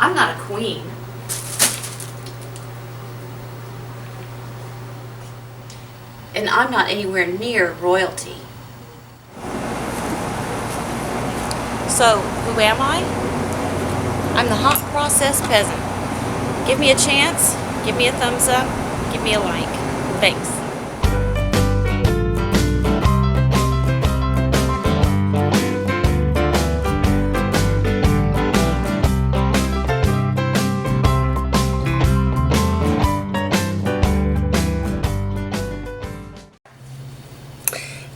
I'm not a queen. And I'm not anywhere near royalty. So, who am I? I'm the hot processed peasant. Give me a chance, give me a thumbs up, give me a like. Thanks.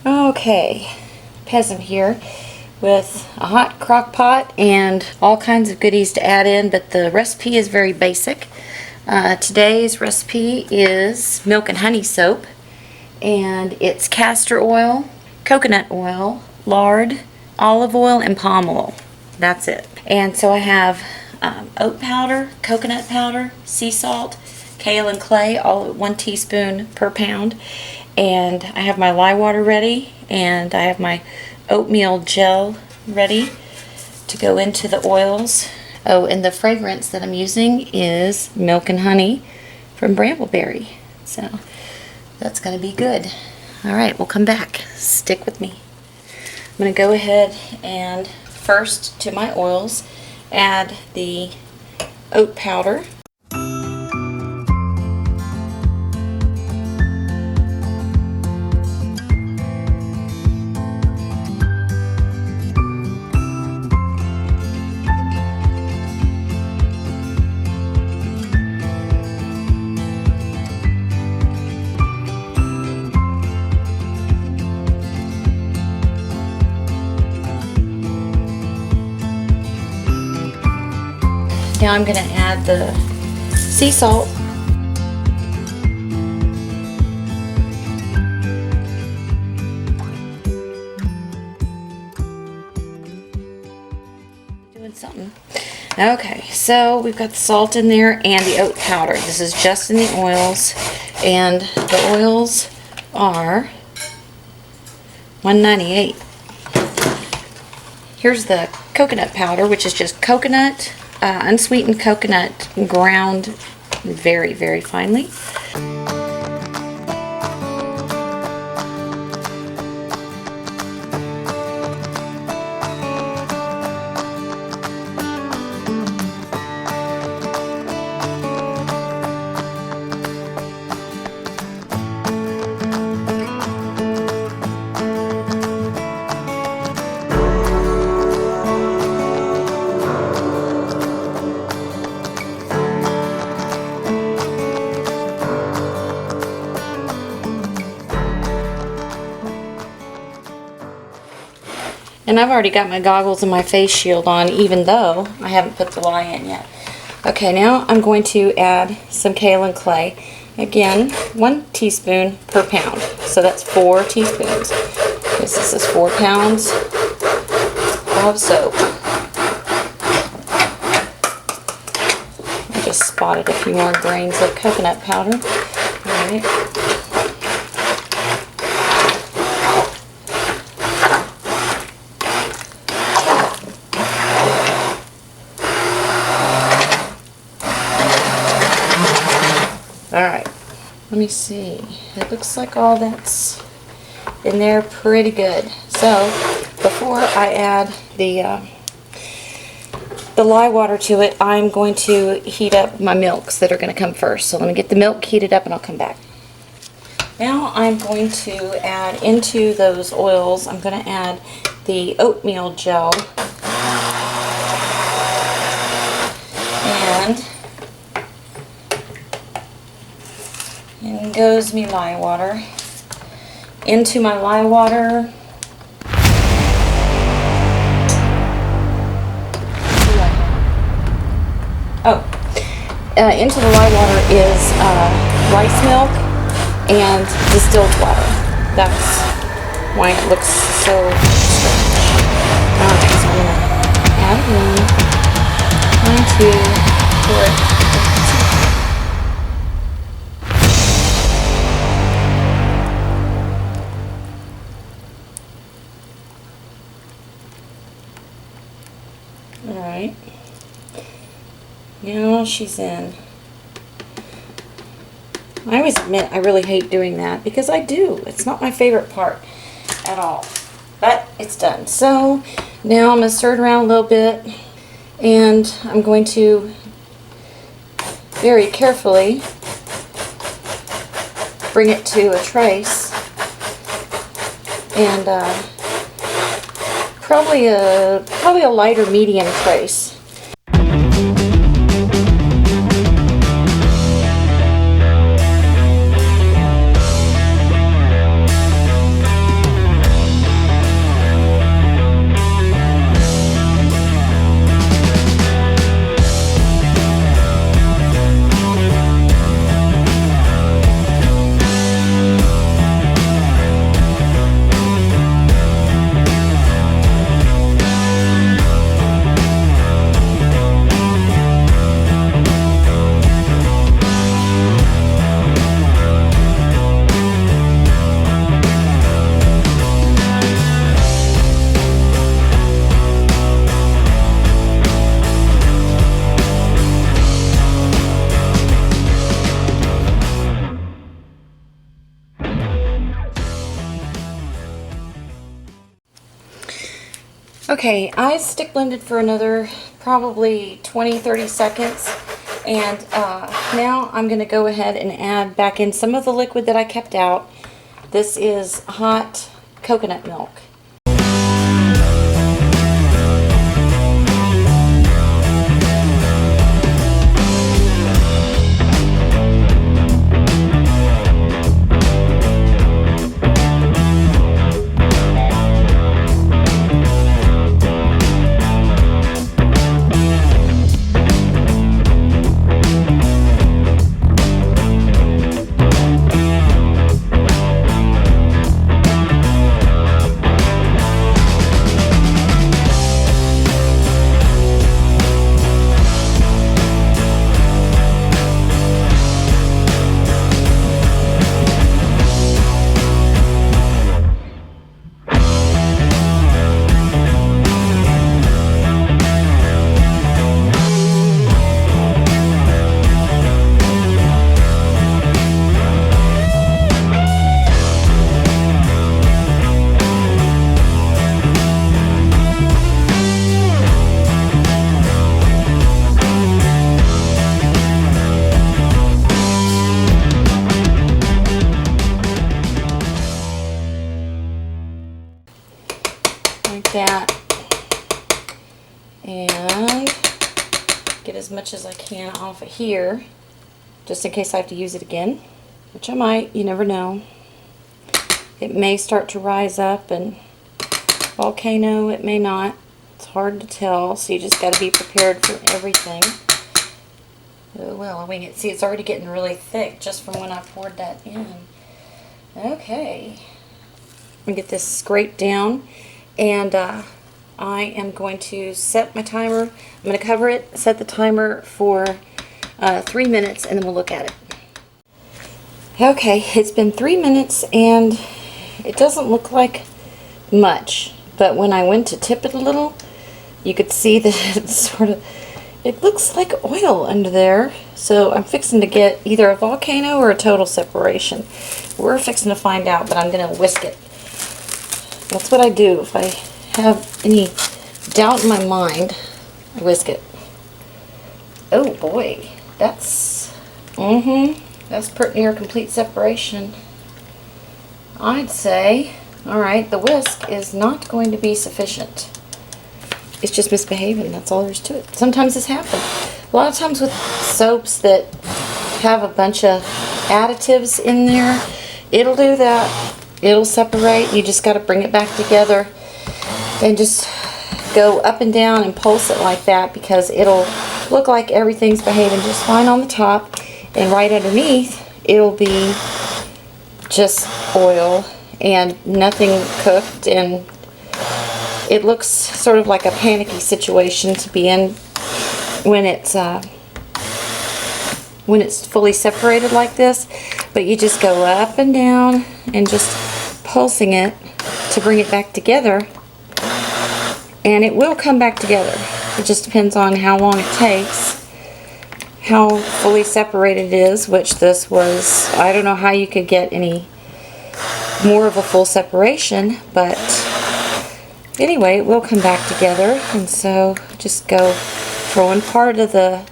Okay, Peasant here with a hot crock pot and all kinds of goodies to add in, but the recipe is very basic. Today's recipe is milk and honey soap, and it's castor oil, coconut oil, lard, olive oil, and palm oil. That's it. And so I have oat powder, coconut powder, sea salt, kale and clay, all at 1 teaspoon per pound. And I have my lye water ready, and I have my oatmeal gel ready to go into the oils. Oh, and the fragrance that I'm using is milk and honey from Brambleberry. So that's going to be good. Alright, we'll come back. Stick with me. I'm going to go ahead and first to my oils add the oat powder. Now I'm going to add the sea salt. Doing something. Okay, so we've got the salt in there and the oat powder. This is just in the oils, and the oils are $1.98. Here's the coconut powder, which is just coconut, unsweetened coconut ground very, very finely. And I've already got my goggles and my face shield on, even though I haven't put the lye in yet. Okay, now I'm going to add some kale and clay. Again, 1 teaspoon per pound. So that's 4 teaspoons. This is 4 pounds of soap. I just spotted a few more grains of coconut powder. Alright. Alright, let me see. It looks like all that's in there pretty good. So, before I add the lye water to it, I'm going to heat up my milks that are going to come first. So let me get the milk heated up and I'll come back. Now I'm going to add into those oils, I'm going to add the oatmeal gel. And in goes me lye water. Into my lye water, into the lye water is rice milk and distilled water. That's why it looks so strange. Alright, so I'm going to add it in. 1, 2, 4. Alright. Now she's in. I always admit I really hate doing that because I do. It's not my favorite part at all. But it's done. So now I'm going to stir it around a little bit, and I'm going to very carefully bring it to a trace, and probably a lighter medium trace. Okay, I stick blended for another probably 20-30 seconds, and now I'm going to go ahead and add back in some of the liquid that I kept out. This is hot coconut milk. Like that, and get as much as I can off of here, just in case I have to use it again, which I might. You never know. It may start to rise up and volcano, it may not. It's hard to tell, so you just got to be prepared for everything. Oh well, I'll wing it. See, it's already getting really thick just from when I poured that in. Okay, I'm gonna get this scraped down, and I am going to set my timer. I'm going to cover it, set the timer for 3 minutes, and then we'll look at it. Okay, it's been 3 minutes, and it doesn't look like much, but when I went to tip it a little, you could see that it looks like oil under there. So I'm fixing to get either a volcano or a total separation. We're fixing to find out, but I'm going to whisk it. That's what I do. If I have any doubt in my mind, I whisk it. Oh boy, that's pretty near complete separation. I'd say, alright, the whisk is not going to be sufficient. It's just misbehaving, that's all there is to it. Sometimes this happens. A lot of times with soaps that have a bunch of additives in there, it'll do that. It'll separate. You just got to bring it back together and just go up and down and pulse it like that, because it'll look like everything's behaving just fine on the top, and right underneath it'll be just oil and nothing cooked, and it looks sort of like a panicky situation to be in when it's fully separated like this. But you just go up and down and just pulsing it to bring it back together, and it will come back together. It just depends on how long it takes. how fully separated it is, which this was. I don't know how you could get any more of a full separation, but anyway, we'll come back together. And so just go from one part of the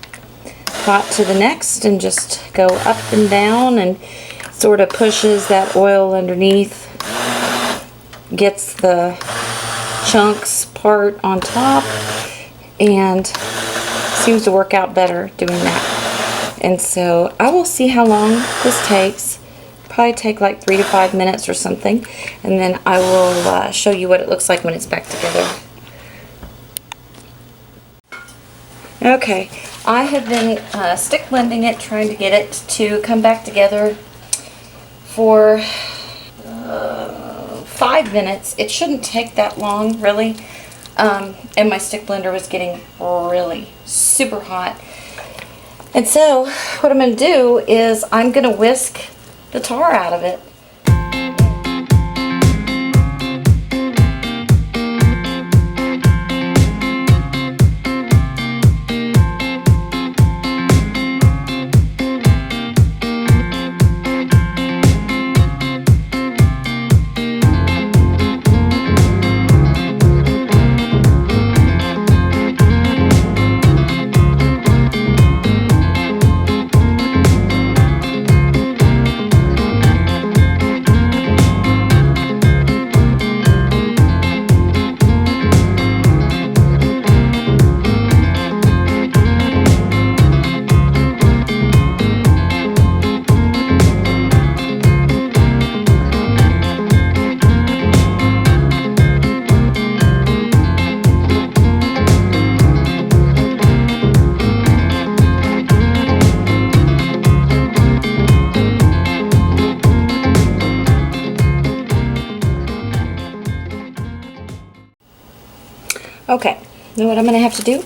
pot to the next and just go up and down, and sort of pushes that oil underneath, gets the chunks part on top, and seems to work out better doing that. And so I will see how long this takes. Probably take like 3 to 5 minutes or something, and then I will show you what it looks like when it's back together. Okay, I have been stick blending it, trying to get it to come back together for 5 minutes. It shouldn't take that long, really. And my stick blender was getting really super hot. And so what I'm going to do is I'm going to whisk the tar out of it. Okay, you know what I'm going to have to do?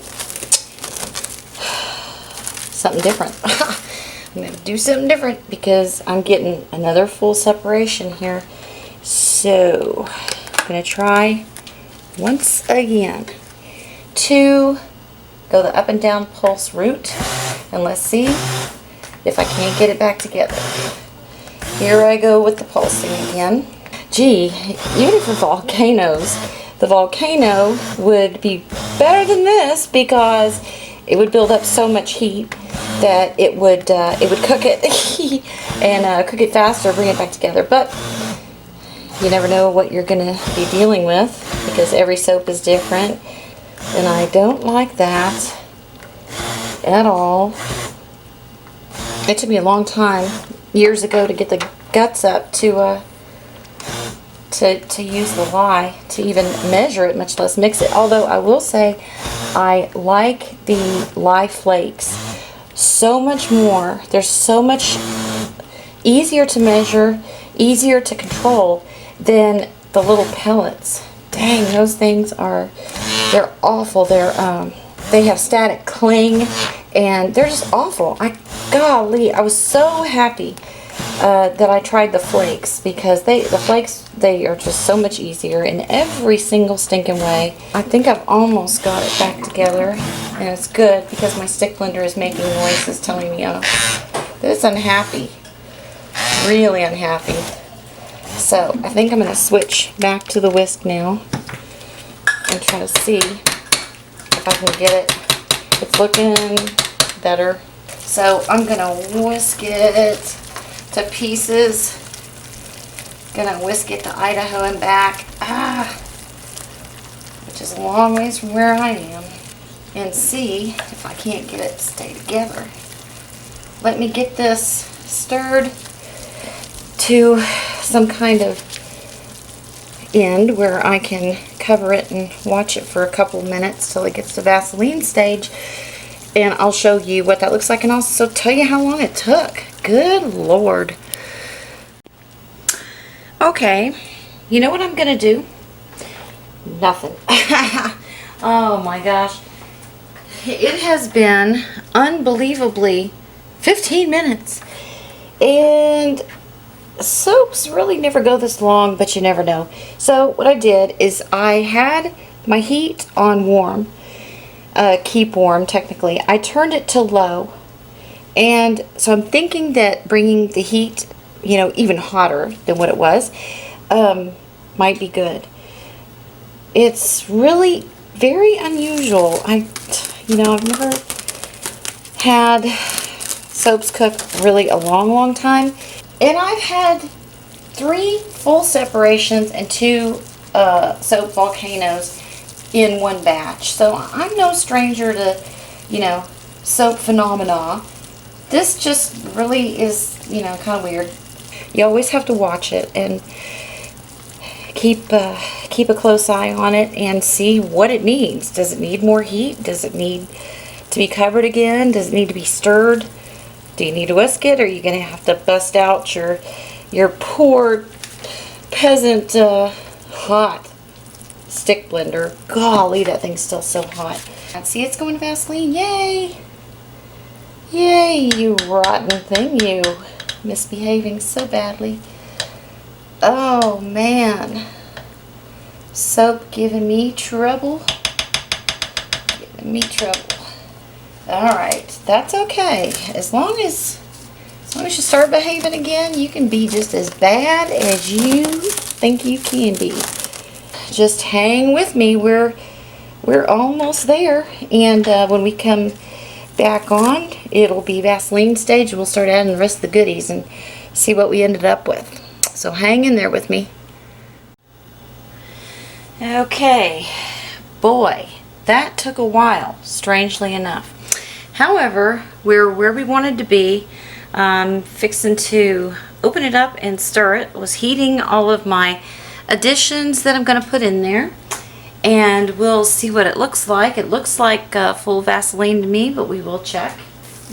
Something different. I'm going to do something different because I'm getting another full separation here. So, I'm going to try once again to go the up and down pulse route, and let's see if I can't get it back together. Here I go with the pulsing again. Gee, even for volcanoes, the volcano would be better than this because it would build up so much heat that it would cook it and cook it faster, bring it back together. But you never know what you're going to be dealing with because every soap is different, and I don't like that at all. It took me a long time, years ago, to get the guts up to use the lye, to even measure it, much less mix it. Although I will say I like the lye flakes so much more. They're so much easier to measure, easier to control than the little pellets. Dang, those things they're awful. They have static cling, and they're just awful. Golly, I was so happy that I tried the flakes, because the flakes are just so much easier in every single stinking way. I think I've almost got it back together, and it's good because my stick blender is making noises telling me that it's unhappy, really unhappy. So I think I'm going to switch back to the whisk now and try to see if I can get it. It's looking better. So I'm going to whisk it to pieces. Gonna whisk it to Idaho and back, which is a long ways from where I am, and see if I can't get it to stay together. Let me get this stirred to some kind of end where I can cover it and watch it for a couple minutes till it gets to Vaseline stage, and I'll show you what that looks like and also tell you how long it took. Good Lord. Okay, you know what I'm gonna do? Nothing. Oh my gosh. It has been unbelievably 15 minutes. And soaps really never go this long, but you never know. So what I did is I had my heat on warm, keep warm technically. I turned it to low, And so I'm thinking that bringing the heat, you know, even hotter than what it was, might be good. It's really very unusual. You know, I've never had soaps cook really a long time. And I've had 3 full separations and 2 soap volcanoes in one batch. So I'm no stranger to, you know, soap phenomena. This just really is, you know, kind of weird. You always have to watch it and keep a close eye on it and see what it needs. Does it need more heat? Does it need to be covered again? Does it need to be stirred? Do you need to whisk it? Or are you going to have to bust out your poor Peasant hot stick blender? Golly, that thing's still so hot. And see, it's going to Vaseline. Yay! Yay, you rotten thing, you. Misbehaving so badly. Oh, man. Soap giving me trouble. Giving me trouble. Alright, that's okay. As long as you start behaving again, you can be just as bad as you think you can be. Just hang with me. We're almost there. And when we come back on, it'll be Vaseline stage. We'll start adding the rest of the goodies and see what we ended up with. So hang in there with me. Okay, boy, that took a while, strangely enough. However, we're where we wanted to be. Fixing to open it up and stir it. Was heating all of my additions that I'm going to put in there. And we'll see what it looks like. It looks like full Vaseline to me, but we will check.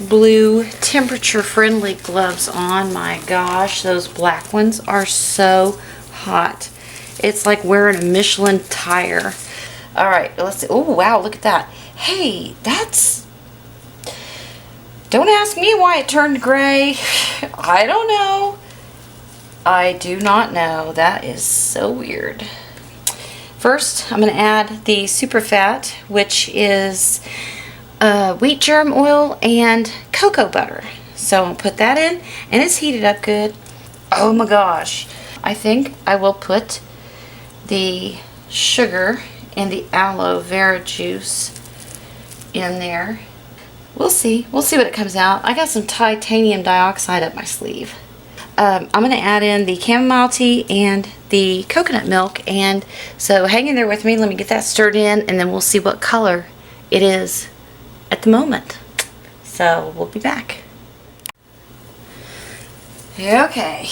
Blue temperature friendly gloves on. My gosh, those black ones are so hot. It's like wearing a Michelin tire. Alright, let's see. Oh wow, look at that. Hey, that's... Don't ask me why it turned gray. I don't know. I do not know. That is so weird. First, I'm going to add the Superfat, which is wheat germ oil and cocoa butter. So I'll put that in, and it's heated up good. Oh my gosh. I think I will put the sugar and the aloe vera juice in there. We'll see. We'll see what it comes out. I got some titanium dioxide up my sleeve. I'm going to add in the chamomile tea and the coconut milk, and so hang in there with me. Let me get that stirred in, and then we'll see what color it is at the moment. So we'll be back. Okay.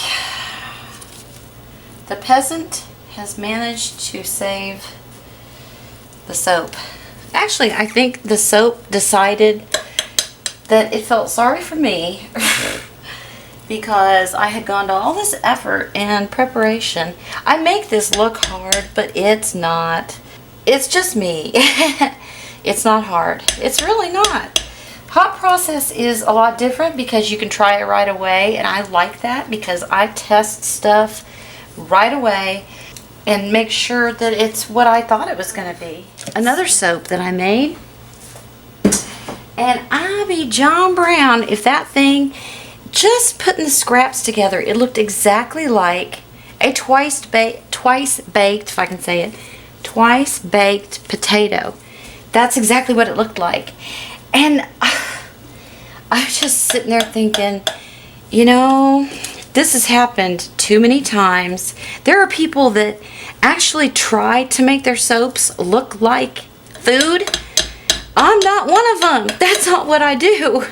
The Peasant has managed to save the soap. Actually, I think the soap decided that it felt sorry for me because I had gone to all this effort and preparation. I make this look hard, but it's not. It's just me. It's not hard. It's really not. Hot process is a lot different because you can try it right away, and I like that because I test stuff right away and make sure that it's what I thought it was going to be. Another soap that I made, and I be John Brown if that thing, just putting the scraps together, it looked exactly like a twice baked, if I can say it, twice baked potato. That's exactly what it looked like. And I was just sitting there thinking, you know, this has happened too many times. There are people that actually try to make their soaps look like food. I'm not one of them. That's not what I do.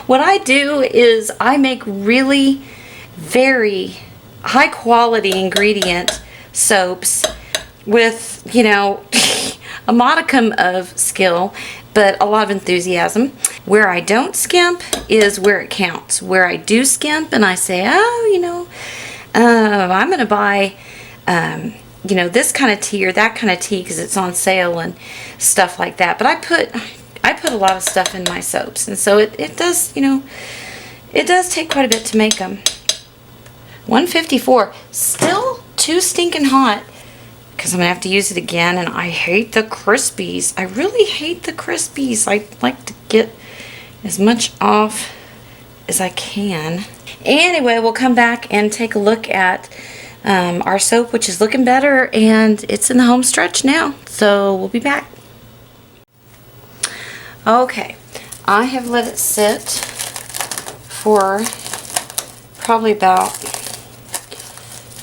What I do is I make really very high quality ingredient soaps with, you know, a modicum of skill, but a lot of enthusiasm. Where I don't skimp is where it counts. Where I do skimp and I say, oh, you know, I'm going to buy, you know, this kind of tea or that kind of tea because it's on sale and stuff like that. But I put a lot of stuff in my soaps, and so it does, you know, it does take quite a bit to make them. 154, still too stinking hot because I'm gonna have to use it again, and I hate the crispies. I really hate the crispies. I like to get as much off as I can. Anyway, we'll come back and take a look at our soap, which is looking better, and it's in the home stretch now. So we'll be back. Okay, I have let it sit for probably about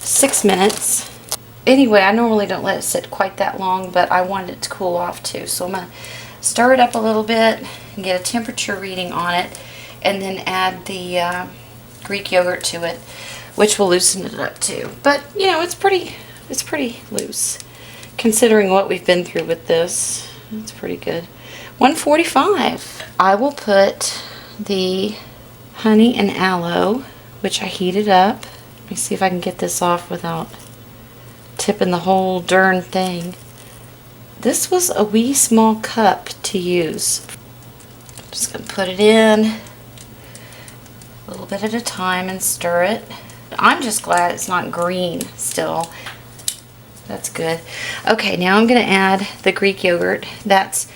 6 minutes. Anyway, I normally don't let it sit quite that long, but I wanted it to cool off too. So I'm going to stir it up a little bit and get a temperature reading on it, and then add the Greek yogurt to it, which will loosen it up too. But you know, it's pretty loose considering what we've been through with this. It's pretty good. 145. I will put the honey and aloe, which I heated up. Let me see if I can get this off without tipping the whole darn thing. This was a wee small cup to use. I'm just going to put it in a little bit at a time and stir it. I'm just glad it's not green still. That's good. Okay, now I'm going to add the Greek yogurt. That's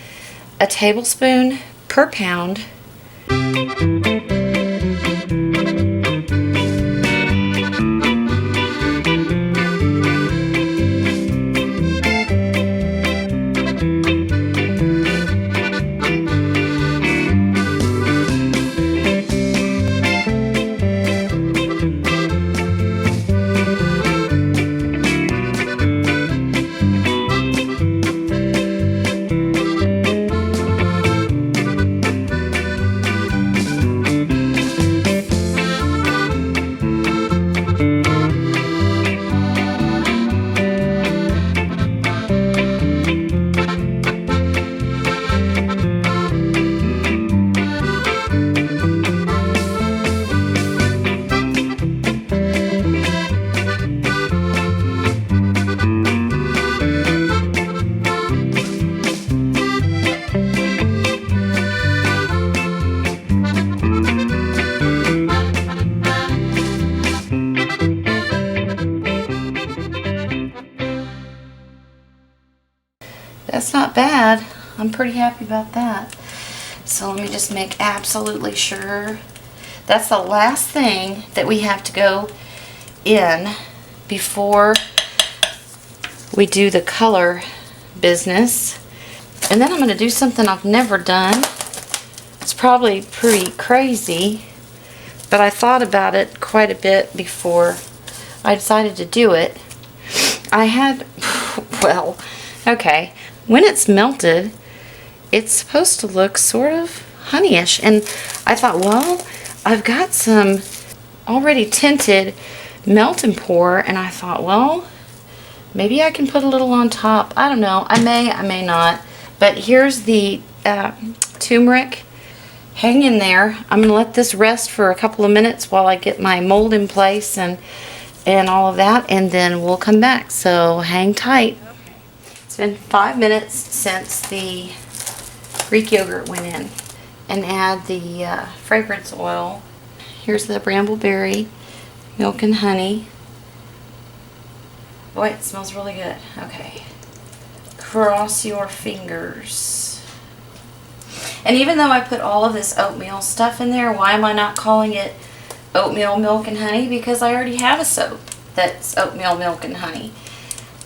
a tablespoon per pound. That's not bad. I'm pretty happy about that. So let me just make absolutely sure. That's the last thing that we have to go in before we do the color business. And then I'm going to do something I've never done. It's probably pretty crazy, but I thought about it quite a bit before I decided to do it. I had, well, okay, when it's melted, it's supposed to look sort of honeyish, and I thought, well, I've got some already tinted melt and pour, and I thought, well, maybe I can put a little on top. I don't know. I may not. But here's the turmeric. Hang in there. I'm going to let this rest for a couple of minutes while I get my mold in place and all of that, and then we'll come back. So hang tight. It's been 5 minutes since the Greek yogurt went in. And add the fragrance oil. Here's the brambleberry, milk and honey. Boy, it smells really good. Okay. Cross your fingers. And even though I put all of this oatmeal stuff in there, why am I not calling it oatmeal, milk, and honey? Because I already have a soap that's oatmeal, milk, and honey.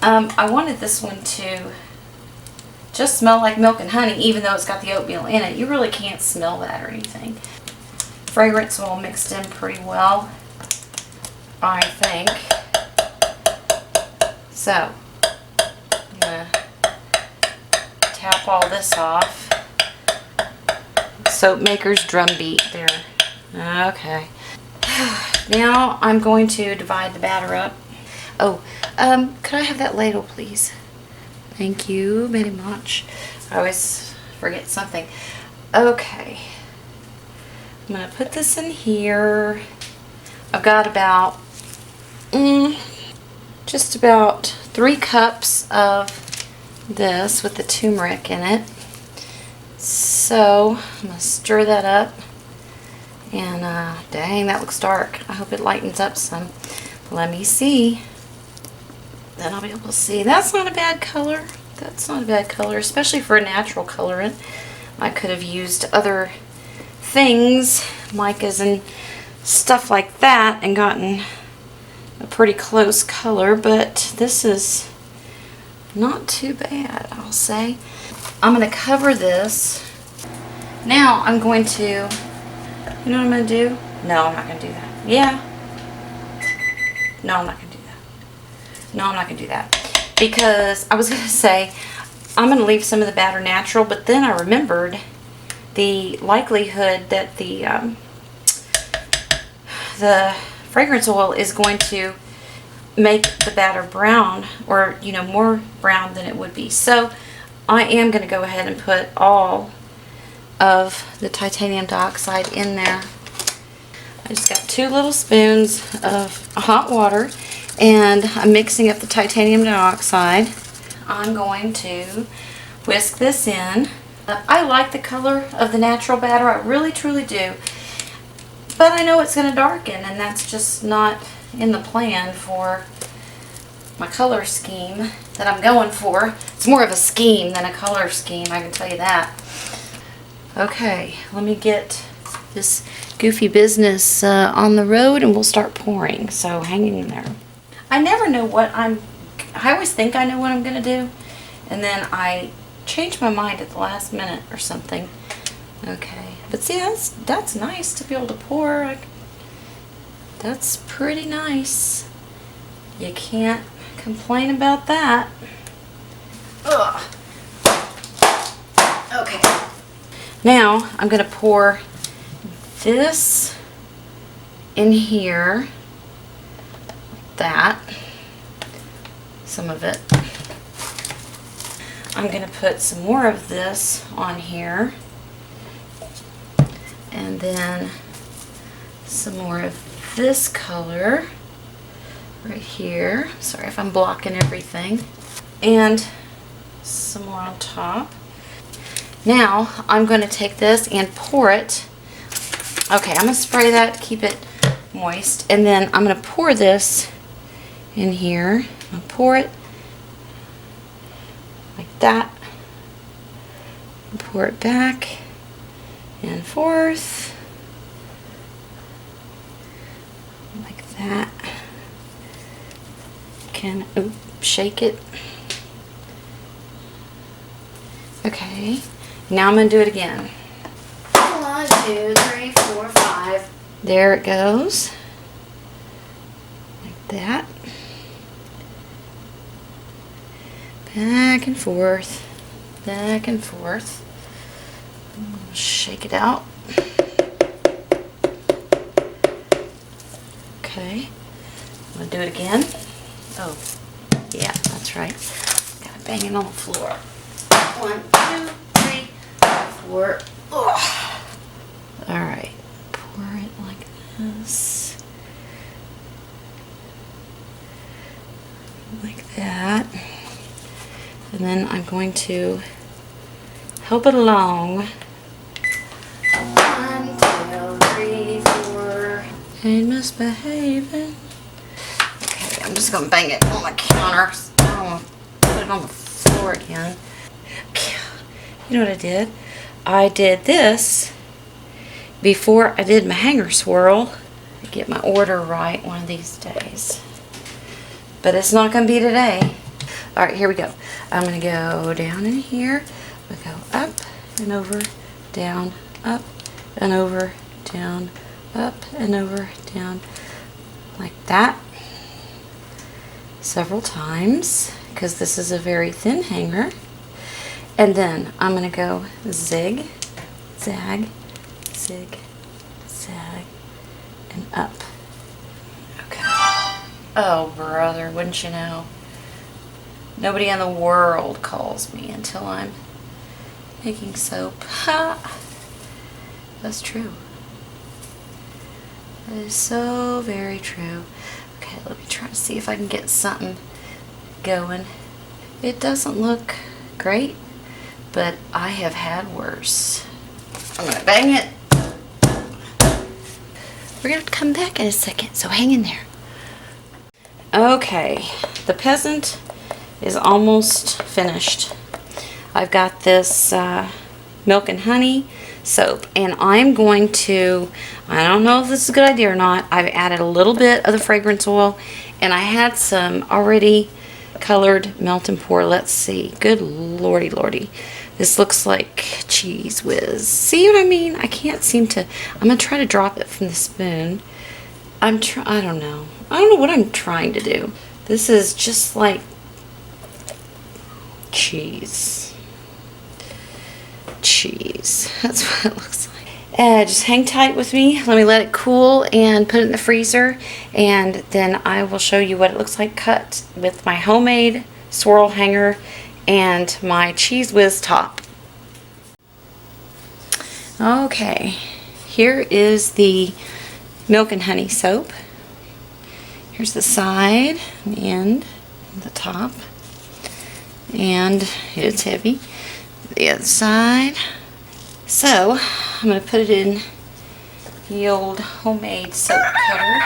I wanted this one to just smell like milk and honey, even though it's got the oatmeal in it. You really can't smell that or anything. Fragrance oil mixed in pretty well, I think. So, I'm going to tap all this off. Soap maker's drum beat there. Okay. Now I'm going to divide the batter up. Oh, could I have that ladle, please? Thank you very much. I always forget something. Okay. I'm going to put this in here. I've got about, just about 3 cups of this with the turmeric in it. So, I'm going to stir that up. And, dang, that looks dark. I hope it lightens up some. Let me see. Then I'll be able to see. That's not a bad color. That's not a bad color, especially for a natural colorant. I could have used other things, micas and stuff like that, and gotten a pretty close color, but this is not too bad, I'll say. I'm going to cover this. Now I'm going to, you know what I'm going to do? No, I'm not going to do that. Yeah. No, I'm not going to do that. No, I'm not going to do that. Because I was going to say, I'm going to leave some of the batter natural, but then I remembered the likelihood that the fragrance oil is going to make the batter brown, or more brown than it would be. So I am going to go ahead and put all of the titanium dioxide in there. I just got 2 little spoons of hot water, and I'm mixing up the titanium dioxide. I'm going to whisk this in. I like the color of the natural batter, I really truly do, but I know it's going to darken, and that's just not in the plan for my color scheme that I'm going for. It's more of a scheme than a color scheme, I can tell you that. Okay, let me get this goofy business on the road and we'll start pouring, so hang in there. I never know I always think I know what I'm going to do, and then I change my mind at the last minute or something. Okay, but see, that's nice to be able to pour. That's pretty nice. You can't complain about that. Ugh. Okay. Now I'm going to pour this in here. That. Some of it. I'm going to put some more of this on here. And then some more of this color right here. Sorry if I'm blocking everything. And some more on top. Now I'm going to take this and pour it. Okay, I'm going to spray that, keep it moist, and then I'm going to pour this in here. I'll pour it like that. And pour it back and forth like that. Can shake it. Okay, now I'm going to do it again. 1, 2, 3, 4, 5. There it goes. Like that. Back and forth. Back and forth. Shake it out. Okay. I'm going to do it again. Oh, yeah, that's right. Gotta bang it on the floor. 1, 2, 3, 4. Ugh. Alright. Pour it like this. Like that. And then I'm going to help it along. 1, 2, 3, 4. Ain't misbehaving. Okay, I'm just gonna bang it on the counter. I don't want to put it on the floor again. You know what I did? I did this before I did my hanger swirl. I get my order right one of these days. But it's not going to be today. Alright, here we go. I'm going to go down in here. I'm going to go up and over, down, up and over, down, up and over, down. Like that. Several times. Because this is a very thin hanger. And then I'm going to go zig, zag, zig, zag, and up. Okay. Oh, brother, wouldn't you know? Nobody in the world calls me until I'm making soap. Ha! That's true. That is so very true. Okay, let me try to see if I can get something going. It doesn't look great, but I have had worse. I'm gonna bang it. We're gonna come back in a second, so hang in there. Okay, the Peasant is almost finished. I've got this milk and honey soap, and I'm going to, I don't know if this is a good idea or not, I've added a little bit of the fragrance oil, and I had some already colored melt and pour. Let's see. Good lordy lordy. This looks like Cheese Whiz. See what I mean? I can't seem to, I'm going to try to drop it from the spoon. I don't know. I don't know what I'm trying to do. This is just like cheese. That's what it looks like. Just hang tight with me. Let me let it cool and put it in the freezer, and then I will show you what it looks like cut with my homemade swirl hanger and my Cheese Whiz top. Okay, here is the milk and honey soap. Here's the side, and the end, and the top, and it's heavy. The other side. So I'm going to put it in the old homemade soap cutter.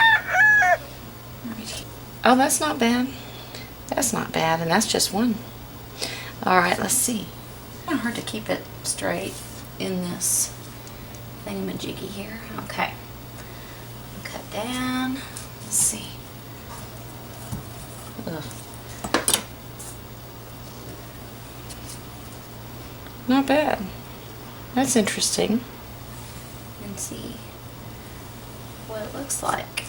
Oh, that's not bad. That's not bad, and that's just one. Alright, let's see. It's kind of hard to keep it straight in this thingamajiggy here. Okay. Cut down. Let's see. Ugh. Not bad. That's interesting. And see what it looks like.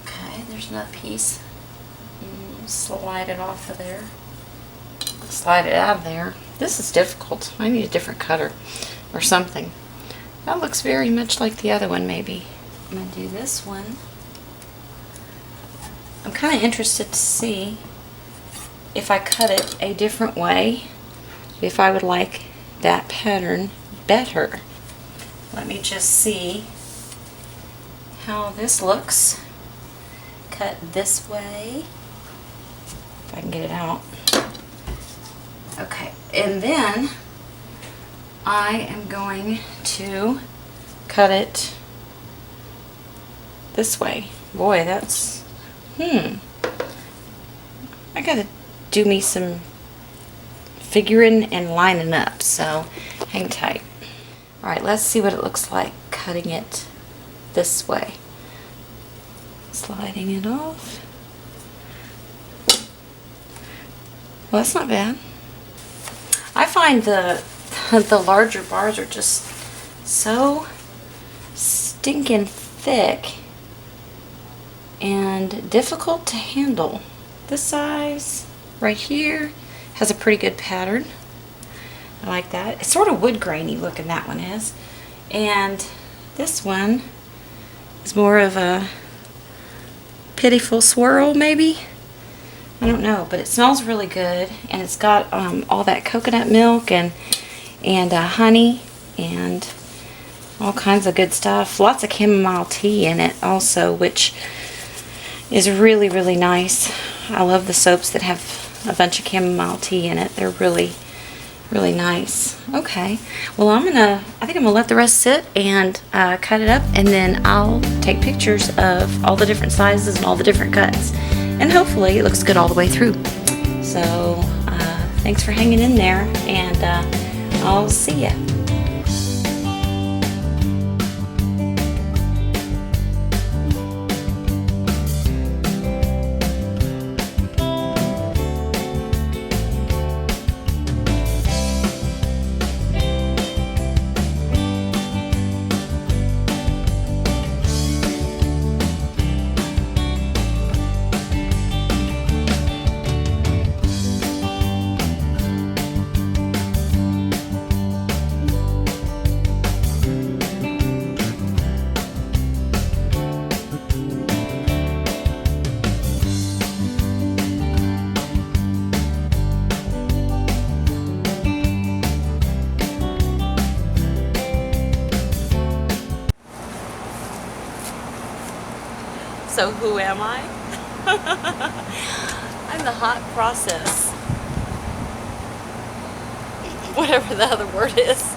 Okay, there's another piece. Slide it off of there. Slide it out of there. This is difficult. I need a different cutter or something. That looks very much like the other one, maybe. I'm going to do this one. I'm kind of interested to see if I cut it a different way, if I would like that pattern better. Let me just see how this looks. Cut this way, if I can get it out. Okay, and then I am going to cut it this way. Boy, that's, I gotta do me some figuring and lining up, so hang tight. Alright, let's see what it looks like cutting it this way. Sliding it off. Well, that's not bad. I find the larger bars are just so stinking thick and difficult to handle. This size right here has a pretty good pattern. I like that. It's sort of wood grainy looking, that one is. And this one is more of a pitiful swirl, maybe. I don't know, but it smells really good, and it's got all that coconut milk and honey and all kinds of good stuff. Lots of chamomile tea in it also, which is really, really nice. I love the soaps that have a bunch of chamomile tea in it. They're really, really nice. Okay, well I think I'm gonna let the rest sit and cut it up, and then I'll take pictures of all the different sizes and all the different cuts, and hopefully it looks good all the way through. So thanks for hanging in there, and I'll see ya. So who am I? I'm the hot process. Whatever the other word is.